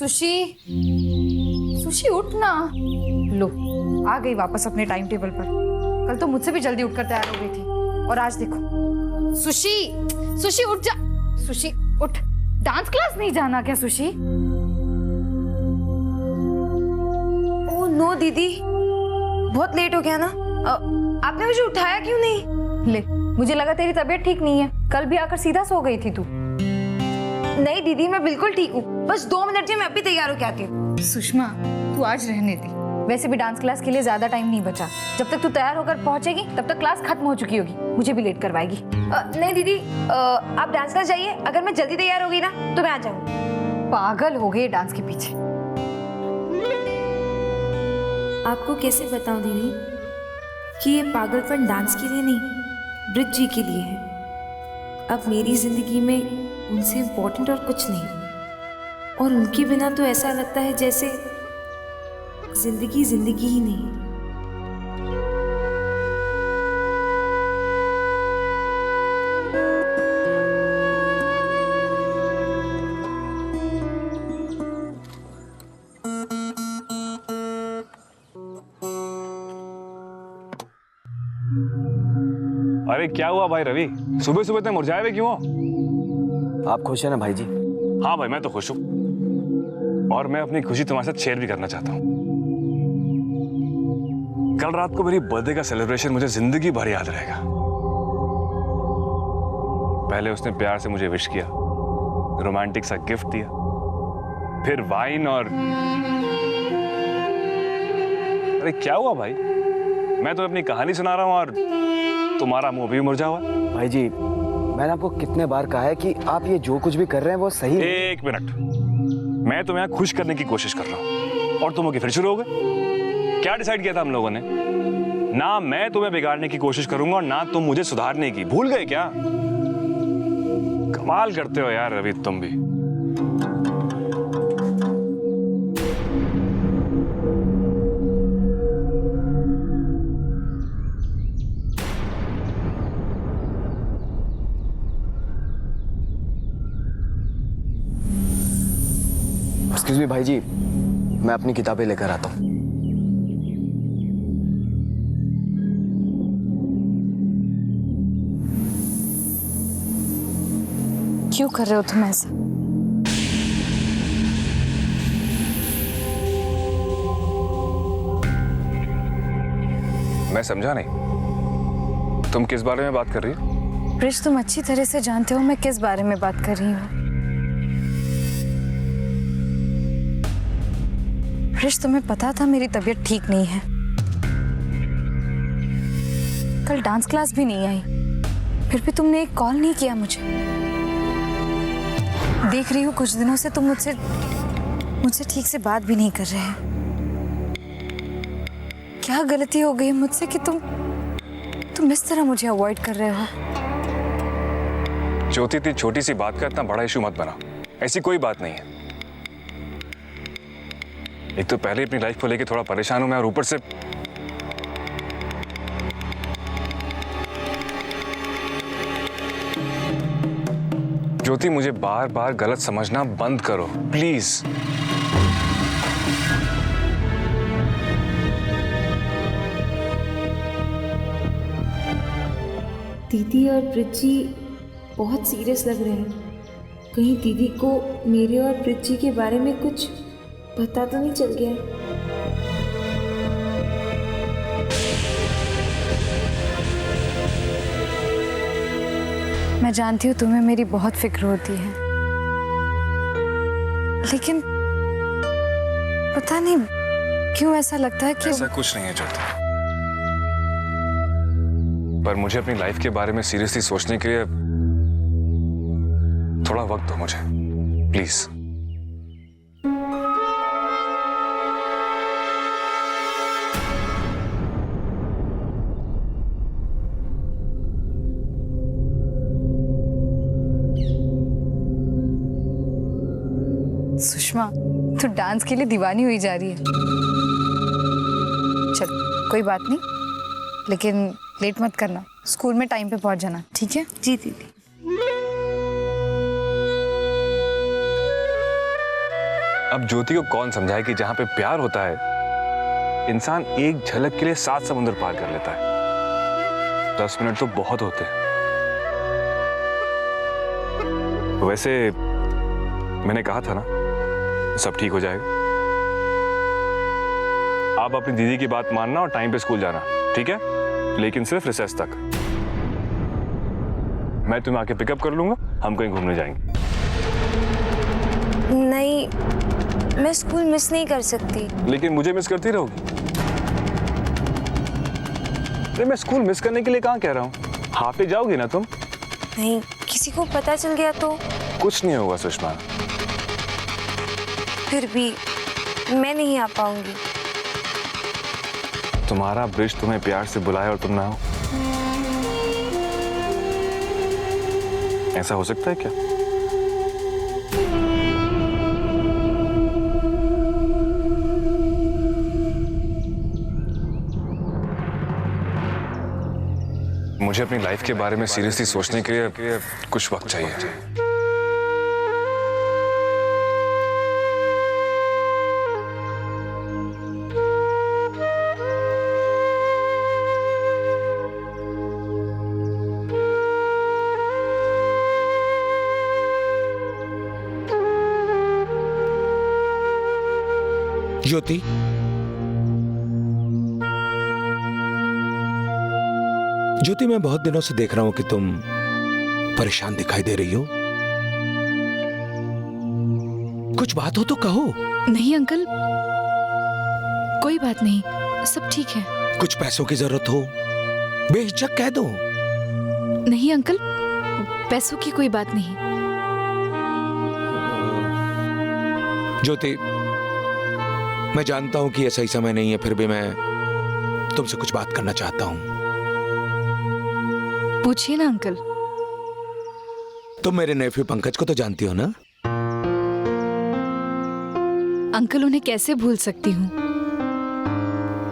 Sushi, sushi उठ ना। लो, आ गई वापस अपने टाइम टेबल पर। कल तो मुझसे भी जल्दी उठकर तैयार हो गई थी और आज देखो। सुशी, सुशी उठ जा। सुशी उठ, डांस क्लास नहीं जाना क्या सुशी? ओह नो दीदी, बहुत लेट हो गया ना। आपने मुझे उठाया क्यों नहीं? ले, मुझे लगा तेरी तबीयत ठीक नहीं है। कल भी आकर सीधा सो गई थी तू। नहीं दीदी, मैं बिल्कुल ठीक हूँ। बस 2 मिनट में मैं अभी तैयार होके आती हूँ। सुषमा, तू आज रहने दे। वैसे भी डांस क्लास के लिए ज्यादा टाइम नहीं बचा। जब तक तू तैयार होकर पहुंचेगी तब तक क्लास खत्म हो चुकी होगी। मुझे भी लेट करवाएगी। नहीं दीदी, आप डांस क्लास जाइए। अगर मैं जल्दी तैयार हो गई ना तो मैं आ जाऊंगी। पागल हो गई डांस के पीछे। आपको कैसे बताऊं दीदी कि ये पागलपन डांस के लिए नहीं, ब्रिज जी के लिए है। अब मेरी जिंदगी में उनसे इम्पोर्टेंट और कुछ नहीं, और उनके बिना तो ऐसा लगता है जैसे जिंदगी जिंदगी ही नहीं है। अरे क्या हुआ भाई रवि, सुबह सुबह इतने मुरझाए हुए क्यों हो? आप खुश हैं ना भाई जी? हाँ भाई, मैं तो खुश हूँ और मैं अपनी खुशी तुम्हारे साथ शेयर भी करना चाहता हूँ। कल रात को मेरी बर्थडे का सेलिब्रेशन मुझे जिंदगी भर याद रहेगा। पहले उसने प्यार से मुझे विश किया, रोमांटिक सा गिफ्ट दिया, फिर वाइन और अरे क्या हुआ भाई? मैं तो अपनी कहानी सुना रहा हूँ और तुम्हारा मुंह भी मुरझा हुआ। भाई जी, मैंने आपको कितने बार कहा है कि आप ये जो कुछ भी कर रहे हैं वो सही है। एक मिनट, मैं तुम्हें खुश करने की कोशिश कर रहा हूँ और तुम फिर शुरू हो गए। क्या डिसाइड किया था हम लोगों ने? ना मैं तुम्हें बिगाड़ने की कोशिश करूंगा और ना तुम मुझे सुधारने की। भूल गए क्या? कमाल करते हो यार रवि, तुम भी। एक्सक्यूज मी भाई जी, मैं अपनी किताबें लेकर आता हूँ। क्यों कर रहे हो तुम ऐसा? मैं समझा नहीं, तुम किस बारे में बात कर रही हो? ब्रिज, तुम अच्छी तरह से जानते हो मैं किस बारे में बात कर रही हूँ। ब्रिज, तुम्हें पता था मेरी तबीयत ठीक नहीं है। कल डांस क्लास भी नहीं आई, फिर भी तुमने एक कॉल नहीं किया मुझे। देख रही हूँ कुछ दिनों से तुम मुझसे ठीक से बात भी नहीं कर रहे हैं। क्या गलती हो गई मुझसे कि तुम इस तरह मुझे अवॉइड कर रहे हो? ज्योति, इतनी छोटी सी बात का इतना बड़ा इशू मत बना। ऐसी कोई बात नहीं है। एक तो पहले अपनी लाइफ को लेके थोड़ा परेशान हूं मैं, और ऊपर से ज्योति, मुझे बार बार गलत समझना बंद करो प्लीज। दीदी और ब्रिज जी बहुत सीरियस लग रहे हैं। कहीं दीदी को मेरे और ब्रिज जी के बारे में कुछ पता तो नहीं चल गया? मैं जानती हूँ तुम्हें मेरी बहुत फिक्र होती है, लेकिन पता नहीं क्यों ऐसा लगता है कि ऐसा कुछ नहीं है ज्योति, पर मुझे अपनी लाइफ के बारे में सीरियसली सोचने के लिए थोड़ा वक्त दो मुझे प्लीज। सुषमा, तू डांस के लिए दीवानी हुई जा रही है। चल कोई बात नहीं, लेकिन लेट मत करना। स्कूल में टाइम पे पहुंच जाना, ठीक है? जी दीदी। अब ज्योति को कौन समझाए कि जहां पे प्यार होता है इंसान एक झलक के लिए 7 समुद्र पार कर लेता है। 10 मिनट तो बहुत होते हैं। वैसे मैंने कहा था ना सब ठीक हो जाएगा। आप अपनी दीदी की बात मानना और टाइम पे स्कूल जाना, ठीक है? लेकिन सिर्फ रिसेस तक। मैं तुम्हें आके पिकअप कर लूंगा, हम कहीं घूमने जाएंगे। नहीं, मैं स्कूल मिस नहीं कर सकती। लेकिन मुझे मिस करती रहोगी। अरे मैं स्कूल मिस करने के लिए कहाँ कह रहा हूँ, हाफ डे जाओगी ना तुम? नहीं, किसी को पता चल गया तो? कुछ नहीं होगा सुषमा। फिर भी मैं नहीं आ पाऊंगी। तुम्हारा ब्रिज तुम्हें प्यार से बुलाए और तुम ना हो, ऐसा हो सकता है क्या? मुझे अपनी लाइफ के बारे में सीरियसली सोचने के लिए कुछ वक्त चाहिए। ज्योति, ज्योति, मैं बहुत दिनों से देख रहा हूं कि तुम परेशान दिखाई दे रही हो। कुछ बात हो तो कहो। नहीं अंकल, कोई बात नहीं, सब ठीक है। कुछ पैसों की जरूरत हो बेहिचक कह दो। नहीं अंकल, पैसों की कोई बात नहीं। ज्योति, मैं जानता हूं कि यह सही समय नहीं है, फिर भी मैं तुमसे कुछ बात करना चाहता हूं। पूछिए ना अंकल। तुम मेरे नेफ्यू पंकज को तो जानती हो ना? अंकल, उन्हें कैसे भूल सकती हूँ।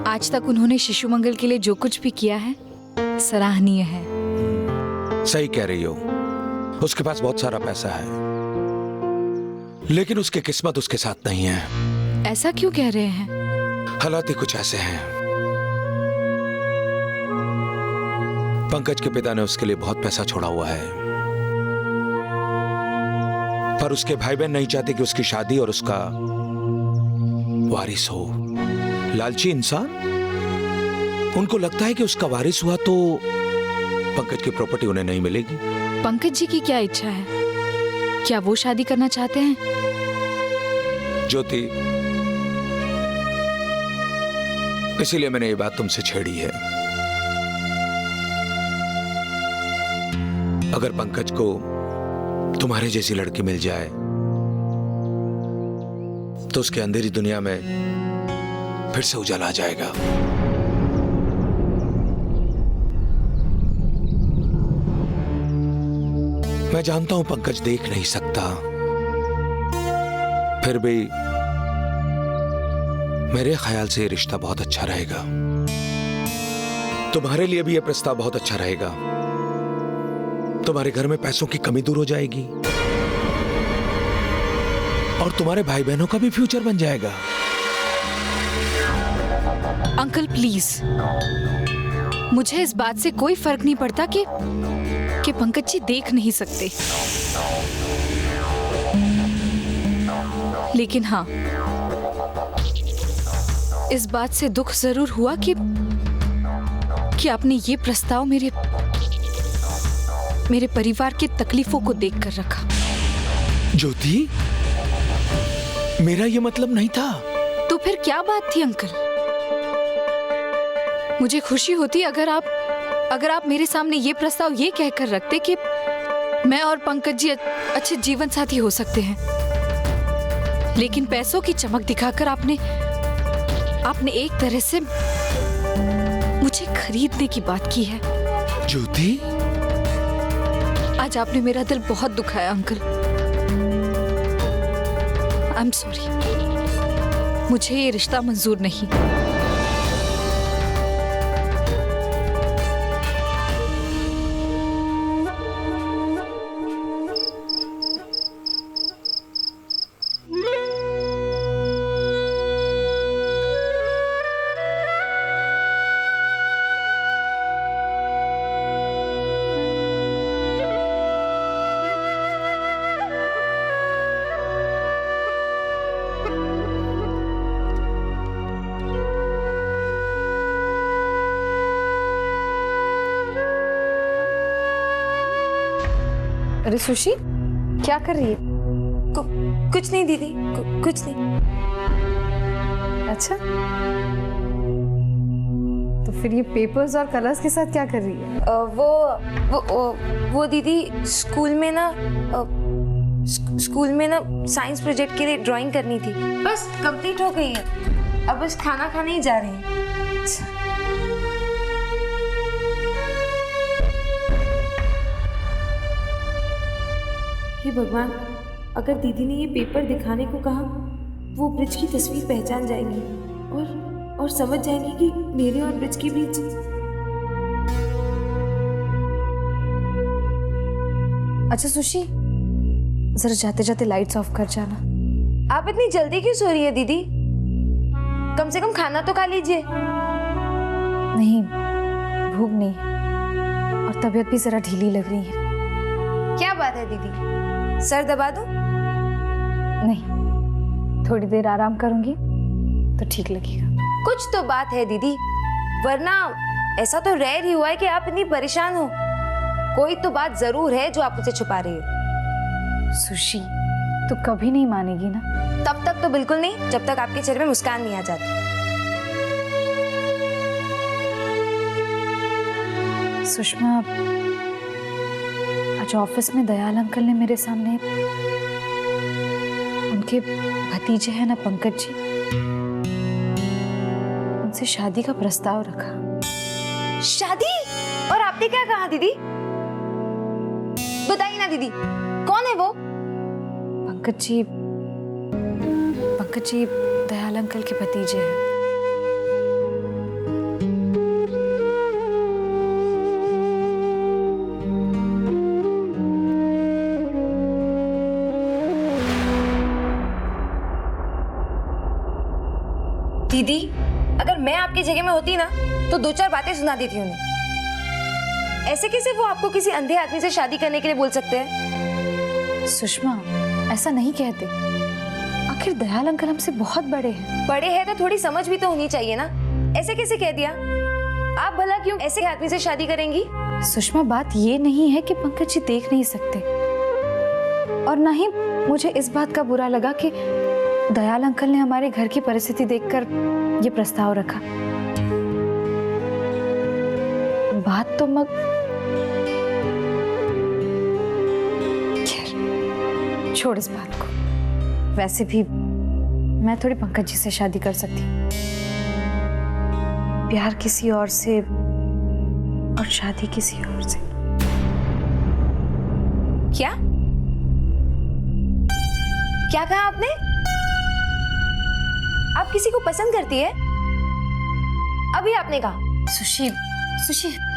आज तक उन्होंने शिशु मंगल के लिए जो कुछ भी किया है सराहनीय है। सही कह रही हो, उसके पास बहुत सारा पैसा है, लेकिन उसकी किस्मत उसके साथ नहीं है। ऐसा क्यों कह रहे हैं? हालात ही कुछ ऐसे हैं। पंकज के पिता ने उसके लिए बहुत पैसा छोड़ा हुआ है, पर उसके भाई बहन नहीं चाहते कि उसकी शादी और उसका वारिस हो। लालची इंसान, उनको लगता है कि उसका वारिस हुआ तो पंकज की प्रॉपर्टी उन्हें नहीं मिलेगी। पंकज जी की क्या इच्छा है? क्या वो शादी करना चाहते हैं? ज्योति, इसीलिए मैंने ये बात तुमसे छेड़ी है। अगर पंकज को तुम्हारे जैसी लड़की मिल जाए तो उसके अंधेरी दुनिया में फिर से उजाला आ जाएगा। मैं जानता हूं पंकज देख नहीं सकता, फिर भी मेरे ख्याल से ये रिश्ता बहुत अच्छा रहेगा। तुम्हारे लिए भी यह प्रस्ताव बहुत अच्छा रहेगा। तुम्हारे घर में पैसों की कमी दूर हो जाएगी और तुम्हारे भाई बहनों का भी फ्यूचर बन जाएगा। अंकल प्लीज, मुझे इस बात से कोई फर्क नहीं पड़ता कि पंकज जी देख नहीं सकते, लेकिन हाँ, इस बात से दुख जरूर हुआ कि आपने ये प्रस्ताव मेरे परिवार की तकलीफों को देखकर रखा। ज्योति, मेरा ये मतलब नहीं था। तो फिर क्या बात थी अंकल? मुझे खुशी होती अगर आप मेरे सामने ये प्रस्ताव ये कहकर रखते कि मैं और पंकज जी अच्छे जीवन साथी हो सकते हैं, लेकिन पैसों की चमक दिखाकर आपने एक तरह से मुझे खरीदने की बात की है। ज्योति, आज आपने मेरा दिल बहुत दुखाया अंकल। आई एम सॉरी, मुझे ये रिश्ता मंजूर नहीं। अरे सुशी, क्या कर रही है? कुछ नहीं दीदी, कुछ नहीं। अच्छा, तो फिर ये पेपर्स और कलर्स के साथ क्या कर रही है? वो दीदी स्कूल में ना साइंस प्रोजेक्ट के लिए ड्राइंग करनी थी, बस कंप्लीट हो गई है। अब बस खाना खाने ही जा रहे हैं। हे भगवान, अगर दीदी ने ये पेपर दिखाने को कहा, वो ब्रिज की तस्वीर पहचान जाएंगी और समझ जाएंगी कि मेरे और ब्रिज के बीच। अच्छा सुशी, जरा जाते जाते लाइट्स ऑफ कर जाना। आप इतनी जल्दी क्यों सो रही है दीदी? कम से कम खाना तो खा लीजिए। नहीं, भूख नहीं और तबीयत भी जरा ढीली लग रही है। क्या बात है दीदी, सर दबा दूं? नहीं, थोड़ी देर आराम करूंगी तो ठीक लगेगा। कुछ तो बात है दीदी, वरना ऐसा तो रेयर ही हुआ है कि आप इतनी परेशान हो। कोई तो बात जरूर है जो आप मुझसे छुपा रही हो। सुशी, तू कभी नहीं मानेगी ना? तब तक तो बिल्कुल नहीं, जब तक आपके चेहरे में मुस्कान नहीं आ जाती। सुषमा, आज ऑफिस में दयाल अंकल ने मेरे सामने उनके भतीजे हैं ना पंकज जी, उनसे शादी का प्रस्ताव रखा। शादी? और आपने क्या कहा दीदी? बताइए ना दीदी, कौन है वो? पंकज जी दयाल अंकल के भतीजे हैं। दीदी, अगर मैं आपकी जगह में होती ना तो दो चार बातें सुना देती उन्हें। ऐसे कैसे वो आपको किसी अंधे आदमी से शादी करने के लिए बोल सकते हैं? सुषमा, ऐसा नहीं कहते। आखिर दयाल अंकल हमसे बहुत बड़े हैं। बड़े हैं तो थोड़ी समझ भी तो होनी चाहिए ना। ऐसे कैसे कह दिया? आप भला क्यों ऐसे आदमी से शादी करेंगी? सुषमा, बात ये नहीं है कि पंकज जी देख नहीं सकते, और ना ही मुझे इस बात का बुरा लगा कि दयाल अंकल ने हमारे घर की परिस्थिति देखकर ये प्रस्ताव रखा। बात तो खैर, छोड़ इस बात को। वैसे भी मैं थोड़ी पंकज जी से शादी कर सकती हूँ। प्यार किसी और से और शादी किसी और से। क्या क्या कहा आपने? आप किसी को पसंद करती है? अभी आपने कहा। सुशी,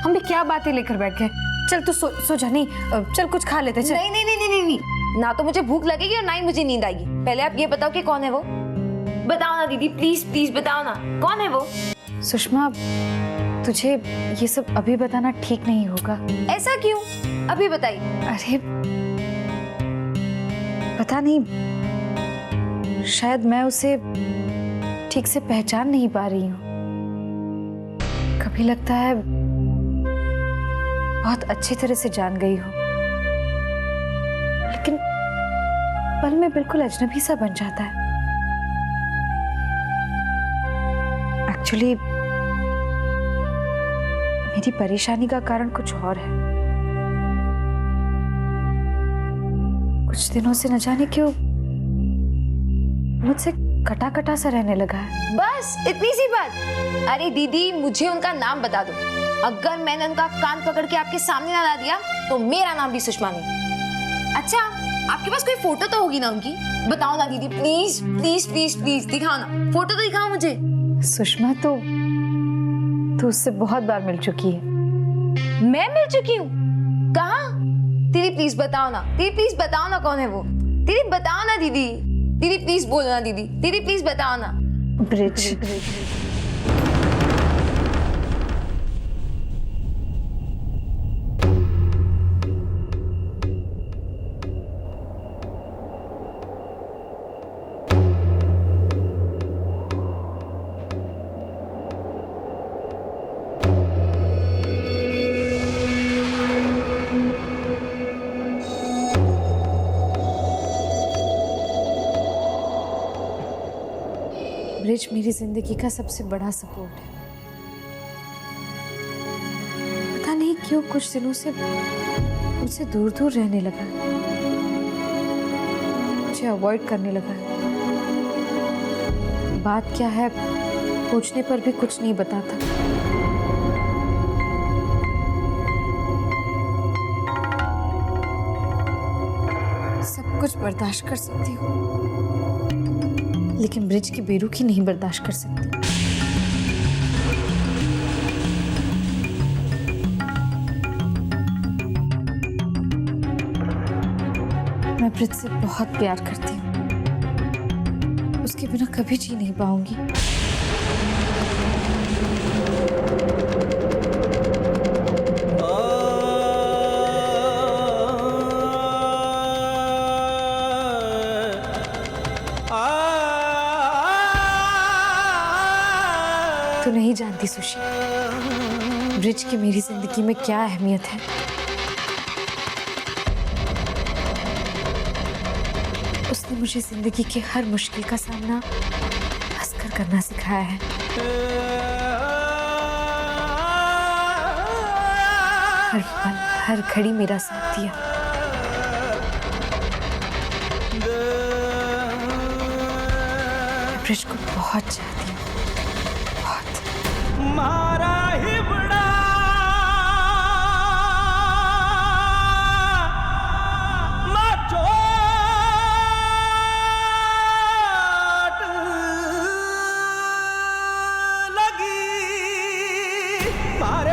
हम भी क्या बातें लेकर बैठ गए। चल तू सो जा। नहीं, चल कुछ खा लेते। चल। नहीं नहीं नहीं नहीं नहीं, ना तो मुझे भूख लगेगी और ना ही मुझे नींद आएगी। पहले आप ये बताओ कि कौन है वो। बताओ ना दीदी, प्लीज प्लीज बताओ ना, कौन है वो? सुषमा, तुझे ये सब अभी बताना ठीक नहीं होगा। ऐसा क्यों? अभी बताइए। अरे पता नहीं, शायद मैं उसे ठीक से पहचान नहीं पा रही हूँ। कभी लगता है बहुत अच्छी तरह से जान गई हूँ, लेकिन पल में बिल्कुल अजनबी सा बन जाता है। एक्चुअली मेरी परेशानी का कारण कुछ और है। कुछ दिनों से न जाने क्यों मुझसे कटा कटा सा रहने लगा है। बस इतनी सी बात? अरे दीदी, मुझे उनका नाम बता दो। अगर मैंने उनका कान पकड़ के आपके सामने ना ला दिया तो मेरा नाम भी सुषमा नहीं। अच्छा, आपके पास कोई फोटो तो होगी ना उनकी? बताओ ना दीदी, प्लीज प्लीज प्लीज प्लीज दिखाओ ना, फोटो तो दिखाओ मुझे। सुषमा, तो उससे बहुत बार मिल चुकी है। मैं मिल चुकी हूँ? कहाँ? दीदी प्लीज बताओ ना, दीदी प्लीज बताओ ना, कौन है वो? दीदी बताओ ना दीदी, दीदी प्लीज बोलो ना दीदी, दीदी प्लीज बताओ ना। ब्रिज। ब्रिज मेरी जिंदगी का सबसे बड़ा सपोर्ट है। पता नहीं क्यों कुछ दिनों से मुझसे दूर दूर रहने लगा है, मुझे अवॉइड करने लगा है। बात क्या है पूछने पर भी कुछ नहीं बताता। सब कुछ बर्दाश्त कर सकती हूँ, लेकिन ब्रिज की बेरुखी नहीं बर्दाश्त कर सकती। मैं ब्रिज से बहुत प्यार करती हूँ, उसके बिना कभी जी नहीं पाऊंगी। तो नहीं जानती सुशी, ब्रिज की मेरी जिंदगी में क्या अहमियत है। उसने मुझे जिंदगी की हर मुश्किल का सामना हंसकर करना सिखाया है। हर पल हर घड़ी मेरा साथ दिया। मैं ब्रिज को बहुत चाहती हूँ, बहुत। मारा ही बड़ा लगी मारे